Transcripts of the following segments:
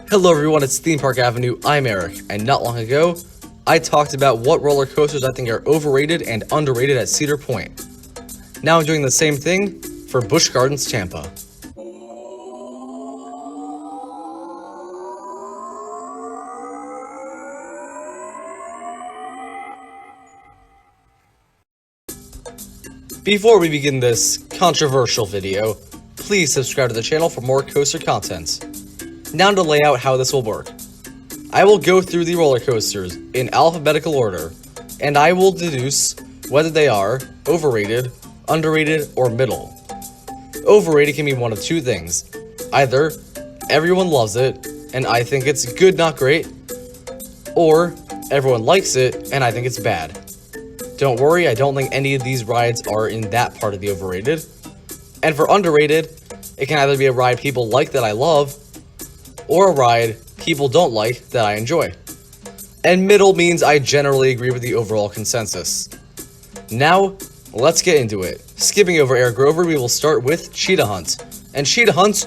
Hello everyone, it's Theme Park Avenue, I'm Eric, and not long ago, I talked about what roller coasters I think are overrated and underrated at Cedar Point. Now I'm doing the same thing for Busch Gardens Tampa. Before we begin this controversial video, please subscribe to the channel for more coaster content. Now to lay out how this will work. I will go through the roller coasters in alphabetical order, and I will deduce whether they are overrated, underrated, or middle. Overrated can mean one of two things. Either everyone loves it, and I think it's good, not great, or everyone likes it, and I think it's bad. Don't worry, I don't think any of these rides are in that part of the overrated. And for underrated, it can either be a ride people like that I love, or a ride people don't like that I enjoy. And middle means I generally agree with the overall consensus. Now, let's get into it. Skipping over Air Grover, we will start with Cheetah Hunt. And Cheetah Hunt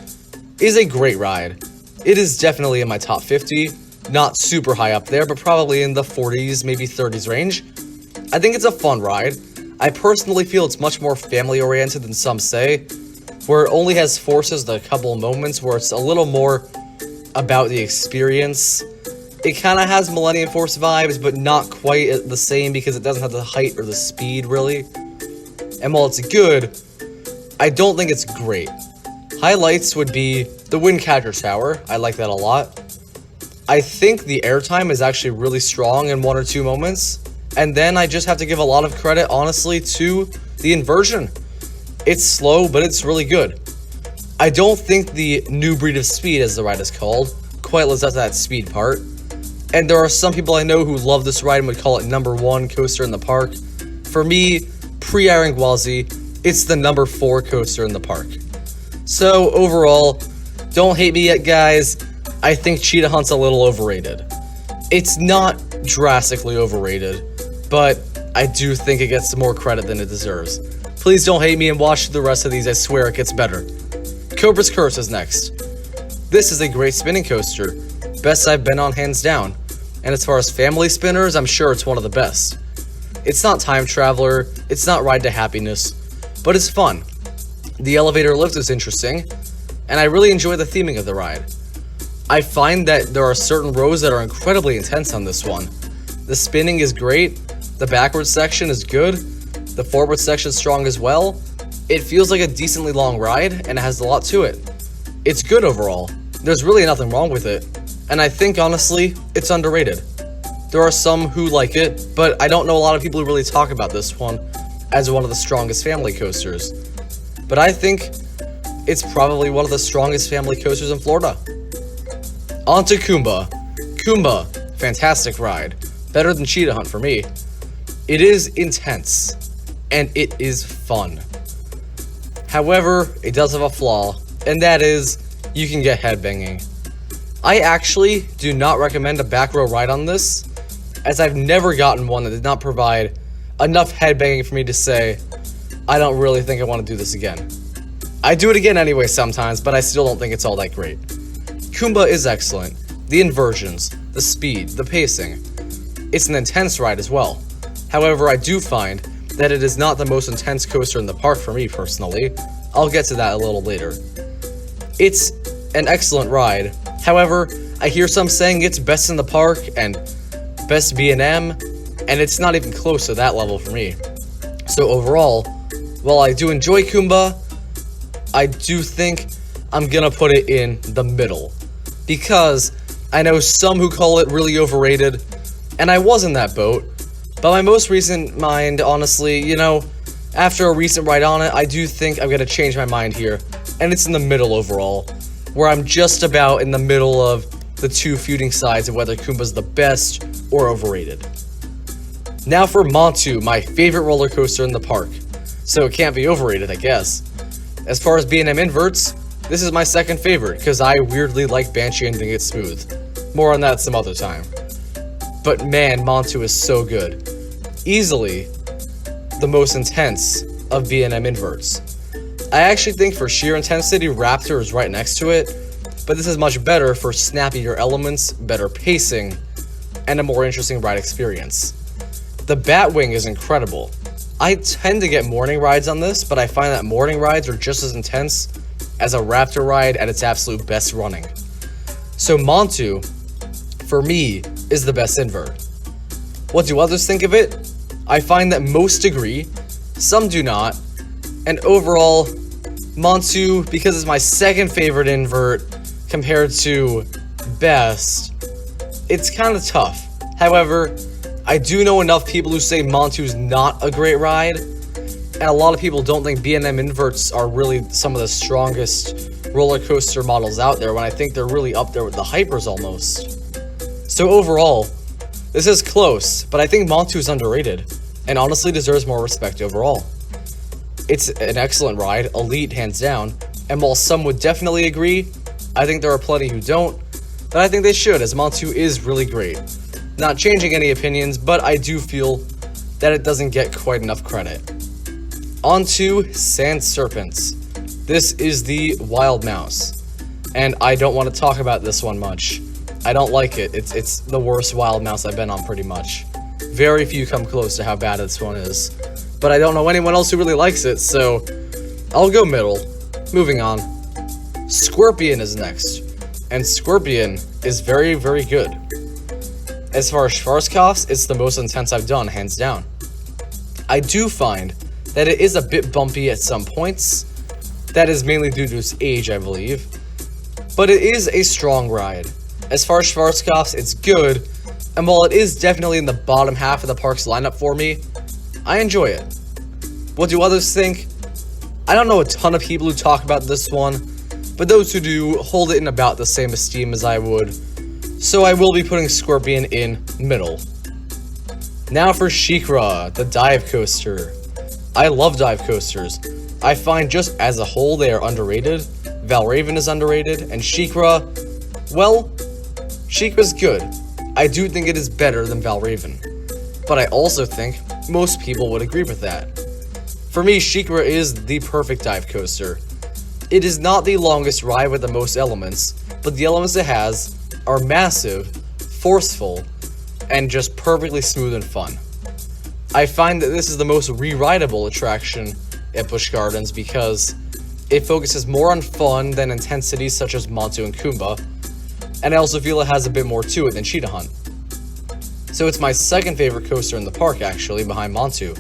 is a great ride. It is definitely in my top 50, not super high up there, but probably in the 40s, maybe 30s range. I think it's a fun ride. I personally feel it's much more family-oriented than some say, where it only has forces a couple of moments where it's a little more about the experience. It kind of has Millennium Force vibes, but not quite the same because it doesn't have the height or the speed, really. And while it's good, I don't think it's great. Highlights would be the Windcatcher Tower. I like that a lot. I think the airtime is actually really strong in one or two moments. And then I just have to give a lot of credit, honestly, to the inversion. It's slow, but it's really good. I don't think the new breed of speed, as the ride is called, quite lives up to that speed part. And there are some people I know who love this ride and would call it number one coaster in the park. For me, pre-Iron Gwazi, it's the number 4 coaster in the park. So overall, don't hate me yet, guys. I think Cheetah Hunt's a little overrated. It's not drastically overrated, but I do think it gets more credit than it deserves. Please don't hate me and watch the rest of these, I swear it gets better. Cobra's Curse is next. This is a great spinning coaster, best I've been on hands down, and as far as family spinners, I'm sure it's one of the best. It's not Time Traveler, it's not Ride to Happiness, but it's fun. The elevator lift is interesting, and I really enjoy the theming of the ride. I find that there are certain rows that are incredibly intense on this one. The spinning is great, the backwards section is good, the forward section is strong as well. It feels like a decently long ride, and it has a lot to it. It's good overall. There's really nothing wrong with it, and I think, honestly, it's underrated. There are some who like it, but I don't know a lot of people who really talk about this one as one of the strongest family coasters. But I think it's probably one of the strongest family coasters in Florida. On to Kumba. Kumba, fantastic ride. Better than Cheetah Hunt for me. It is intense, and it is fun. However, it does have a flaw, and that is, you can get headbanging. I actually do not recommend a back row ride on this, as I've never gotten one that did not provide enough headbanging for me to say, I don't really think I want to do this again. I do it again anyway sometimes, but I still don't think it's all that great. Kumba is excellent. The inversions, the speed, the pacing. It's an intense ride as well. However, I do find that it is not the most intense coaster in the park for me personally. I'll get to that a little later. It's an excellent ride. However, I hear some saying it's best in the park and best B&M, and it's not even close to that level for me. So overall, while I do enjoy Kumba, I do think I'm gonna put it in the middle. Because I know some who call it really overrated, and I was in that boat. But my most recent mind, honestly, after a recent ride on it, I do think I'm gonna change my mind here. And it's in the middle overall, where I'm just about in the middle of the two feuding sides of whether Kumba's the best or overrated. Now for Montu, my favorite roller coaster in the park. So it can't be overrated, I guess. As far as B&M inverts, this is my second favorite, because I weirdly like Banshee and think it's smooth. More on that some other time. But man, Montu is so good. Easily the most intense of B&M inverts. I actually think for sheer intensity, Raptor is right next to it, but this is much better for snappier elements, better pacing, and a more interesting ride experience. The Batwing is incredible. I tend to get morning rides on this, but I find that morning rides are just as intense as a Raptor ride at its absolute best running. So Montu, for me, is the best invert. What do others think of it? I find that most agree, some do not, and overall, Montu, because it's my second favorite invert compared to best, it's kind of tough. However, I do know enough people who say Montu's not a great ride, and a lot of people don't think B&M inverts are really some of the strongest roller coaster models out there, when I think they're really up there with the Hypers almost. So overall, this is close, but I think Montu is underrated, and honestly deserves more respect overall. It's an excellent ride, elite hands down, and while some would definitely agree, I think there are plenty who don't, but I think they should, as Montu is really great. Not changing any opinions, but I do feel that it doesn't get quite enough credit. On to Sand Serpents. This is the Wild Mouse, and I don't want to talk about this one much. I don't like it. It's the worst Wild Mouse I've been on pretty much. Very few come close to how bad this one is, but I don't know anyone else who really likes it, so I'll go middle. Moving on. Scorpion is next, and Scorpion is very, very good. As far as Schwarzkopf's, it's the most intense I've done, hands down. I do find that it is a bit bumpy at some points. That is mainly due to its age, I believe. But it is a strong ride. As far as Schwarzkopf's, it's good, and while it is definitely in the bottom half of the park's lineup for me, I enjoy it. What do others think? I don't know a ton of people who talk about this one, but those who do hold it in about the same esteem as I would. So I will be putting Scorpion in middle. Now for Sheikra, the dive coaster. I love dive coasters. I find just as a whole they are underrated. Valraven is underrated, and Sheikra, well, Sheikra's good. I do think it is better than Valraven, but I also think most people would agree with that. For me, Sheikra is the perfect dive coaster. It is not the longest ride with the most elements, but the elements it has are massive, forceful, and just perfectly smooth and fun. I find that this is the most re-rideable attraction at Busch Gardens because it focuses more on fun than intensity such as Montu and Kumba, and I also feel it has a bit more to it than Cheetah Hunt. So it's my second favorite coaster in the park, actually, behind Montu.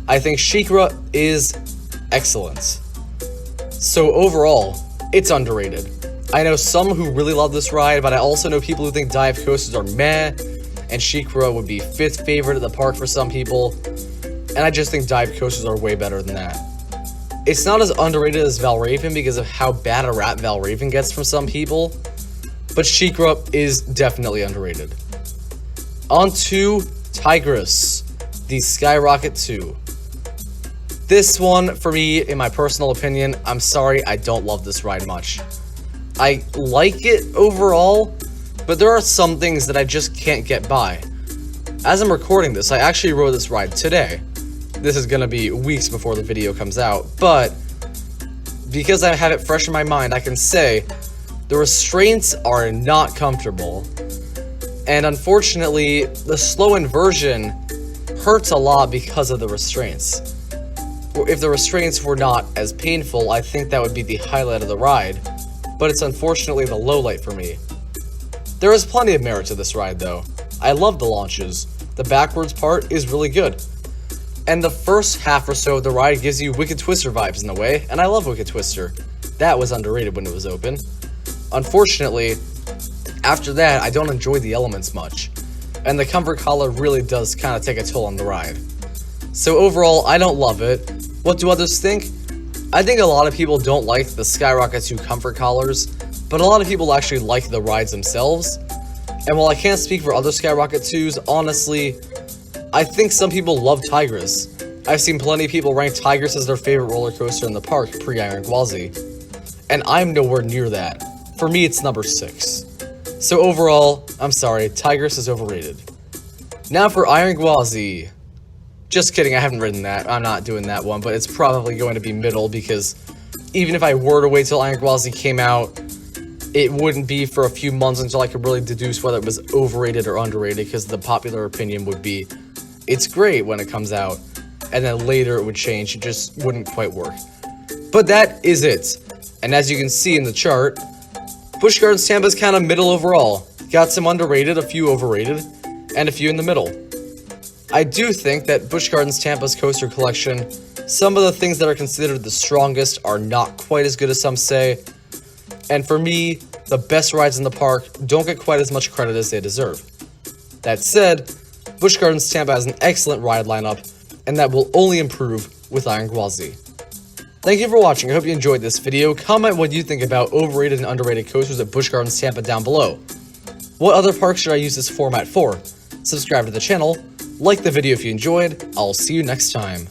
I think Sheikra is excellent. So overall, it's underrated. I know some who really love this ride, but I also know people who think dive coasters are meh, and Sheikra would be 5th favorite at the park for some people, and I just think dive coasters are way better than that. It's not as underrated as Valraven because of how bad a rap Valraven gets from some people, but Sheikra is definitely underrated. On to Tigris, the Skyrocket 2. This one, for me, in my personal opinion, I'm sorry, I don't love this ride much. I like it overall, but there are some things that I just can't get by. As I'm recording this, I actually rode this ride today. This is gonna be weeks before the video comes out, but because I have it fresh in my mind, I can say the restraints are not comfortable. And unfortunately, the slow inversion hurts a lot because of the restraints. If the restraints were not as painful, I think that would be the highlight of the ride, but it's unfortunately the low light for me. There is plenty of merit to this ride though. I love the launches. The backwards part is really good. And the first half or so of the ride gives you Wicked Twister vibes in a way, and I love Wicked Twister. That was underrated when it was open. Unfortunately, after that, I don't enjoy the elements much, and the comfort collar really does kind of take a toll on the ride. So overall, I don't love it. What do others think? I think a lot of people don't like the Skyrocket 2 comfort collars, but a lot of people actually like the rides themselves. And while I can't speak for other Skyrocket 2s, honestly, I think some people love Tigris. I've seen plenty of people rank Tigris as their favorite roller coaster in the park pre-Iron Gwazi, and I'm nowhere near that. For me, it's number 6. So overall, I'm sorry, Tigris is overrated. Now for Iron Gwazi. Just kidding, I haven't ridden that. I'm not doing that one, but it's probably going to be middle because even if I were to wait till Iron Gwazi came out, it wouldn't be for a few months until I could really deduce whether it was overrated or underrated, because the popular opinion would be it's great when it comes out, and then later it would change. It just wouldn't quite work. But that is it. And as you can see in the chart, Busch Gardens Tampa is kind of middle overall. Got some underrated, a few overrated, and a few in the middle. I do think that Busch Gardens Tampa's coaster collection, some of the things that are considered the strongest are not quite as good as some say. And for me, the best rides in the park don't get quite as much credit as they deserve. That said, Busch Gardens Tampa has an excellent ride lineup, and that will only improve with Iron Gwazi. Thank you for watching. I hope you enjoyed this video. Comment what you think about overrated and underrated coasters at Busch Gardens Tampa down below. What other parks should I use this format for? Subscribe to the channel, like the video if you enjoyed. I'll see you next time.